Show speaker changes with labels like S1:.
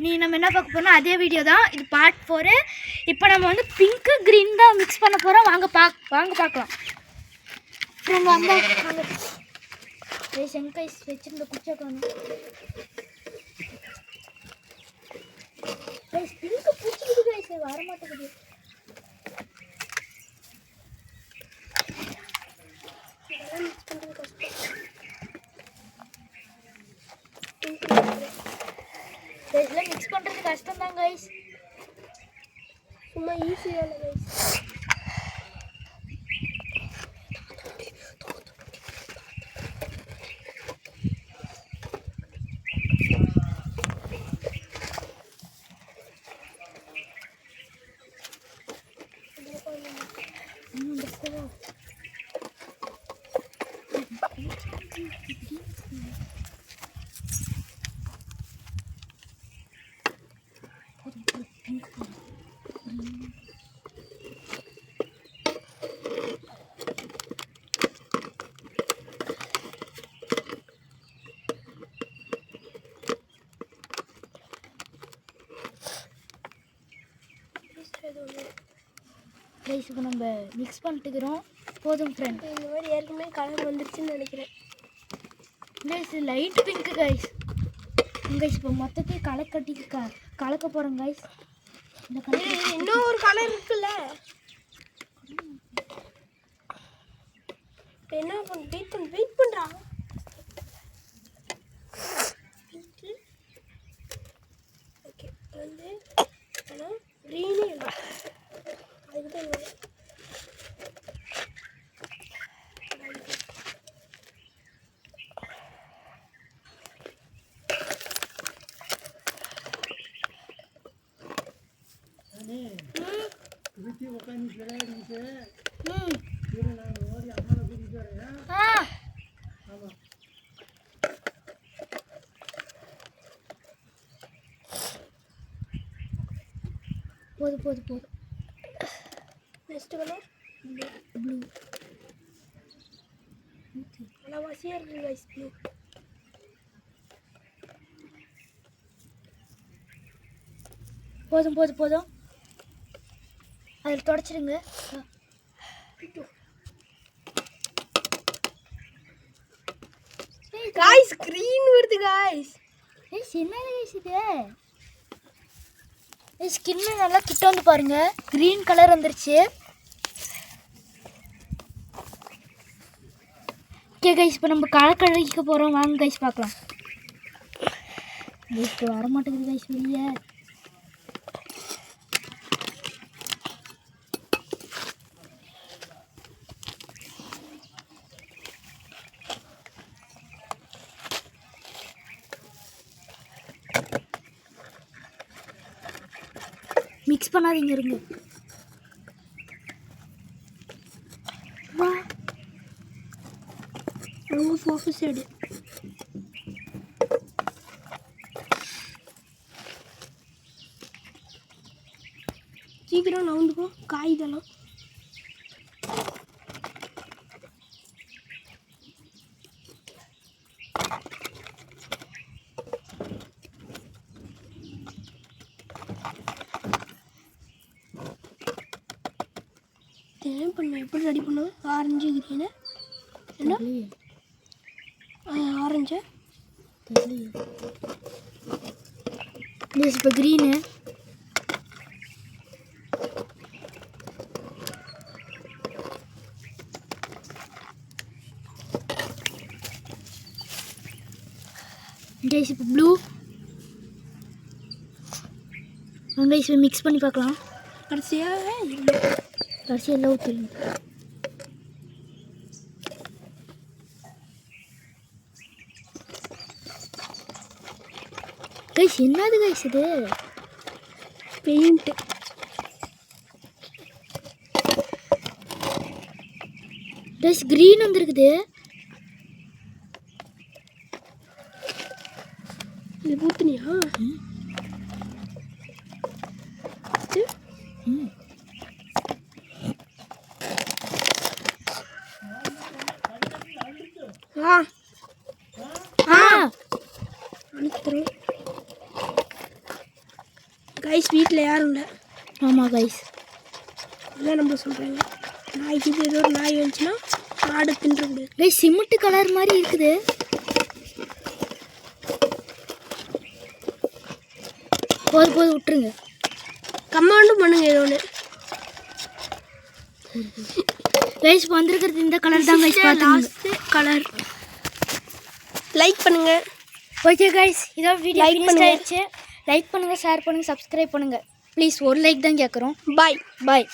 S1: நீ நம்ம என்ன பார்க்க போறோம் அதே வீடியோ தான் இது பார்ட் 4. இப்போ நம்ம வந்து பிங்க் கிரீன் தான் மிக்ஸ் பண்ண போறோம். வாங்க பார்க்கலாம். ஃப்ரெண்ட் அந்த கைஸ் வச்சிருந்த குச்சை காணும். கைஸ் பிங்க் பூச்சிக்குது கைஸ் வர மாட்டேங்குது. இதெல்லாம் மிக்ஸ் பண்றது கஷ்டம் தான் கைஸ். சும்மா ஈஸியா இல்ல கைஸ். கைஸ் இப்போ நம்ம மிக்ஸ் பண்ணிட்டுக்கிறோம். போதும் ஃப்ரெண்ட். இந்த மாதிரி ஏற்கனவே கலர் வந்துருச்சுன்னு நினைக்கிறேன். Guys light pink guys. Guys இப்போ மொத்தத்தையும் கலக்க போகிறோம் கைஸ். இந்த கலர் இன்னும் ஒரு கலர் இருக்குல்ல, என்ன பண்ண வெயிட் பண்ணுறாங்க. ஓகே வந்து ஆனால் க்ரீனே இல்லை அதுக்கு தான் போதும். Next colour blue. நல்லா வாசியாக இருக்குது கைஸ் ப்ளூ. போதும் அதில் தொடச்சிடுங்க. காய்ஸ் கிரீன் வருது காய்ஸ். என்ன கைஸ் இது? ஸ்கின்னு நல்லா கிட்ட வந்து பாருங்க, கிரீன் கலர் வந்துருச்சு. ஓகே கைஸ் இப்போ நம்ம கலக்கழிக்க போகிறோம். வாங்க கைஸ் பார்க்கலாம். இப்போ வர மாட்டேங்குது கைஸ் வெளியே. மிக்ஸ் பண்ணாதீங்க இருங்க. ரொம்ப ஃபோக்கஸ் எடு. சீக்கிரம் நவுந்துக்கோ காய் இதெல்லாம். எப்படி ரெடி பண்ணுவோம்? ஆரஞ்சு கிரீனு என்ன ஆரஞ்சு இப்போ கிரீனு. இப்போ ப்ளூ. கைஸ் மிக்ஸ் பண்ணி பார்க்கலாம். கடைசியாக எல்லாம் ஊற்றிடுங்க. கைஸ் என்னது கைஸ் இது? பெயிண்ட். கைஸ் கிரீன் வந்துருக்குது. இது ஊத்துனியா?
S2: கைஸ் வீட்டில் யாரும் இல்லை.
S1: ஆமாம் கைஸ்,
S2: அதான் நம்ம சொல்கிறாங்க. நாய்க்கு ஏதோ ஒரு நாய் வந்துச்சுன்னா ஆடு தின்ற முடியாது.
S1: கைஸ் சிமெண்ட் கலர் மாதிரி இருக்குது. போது விட்டுருங்க.
S2: கமாண்டும் பண்ணுங்க ஏதோ ஒன்று.
S1: கைஸ் வந்திருக்கிறது இந்த கலர் தான் கைஸ்.
S2: Last colour. லைக் பண்ணுங்க.
S1: ஓகே கைஸ், இதோ வீடியோ
S2: Like
S1: ஃபினிஷ்
S2: பண்ணுங்க.
S1: ஆயிடுச்சு. லைக் பண்ணுங்கள், ஷேர் பண்ணுங்கள், சப்ஸ்கிரைப் பண்ணுங்கள் ப்ளீஸ். ஒரு லைக் தான் கேட்குறோம்.
S2: பாய்.
S1: பாய்.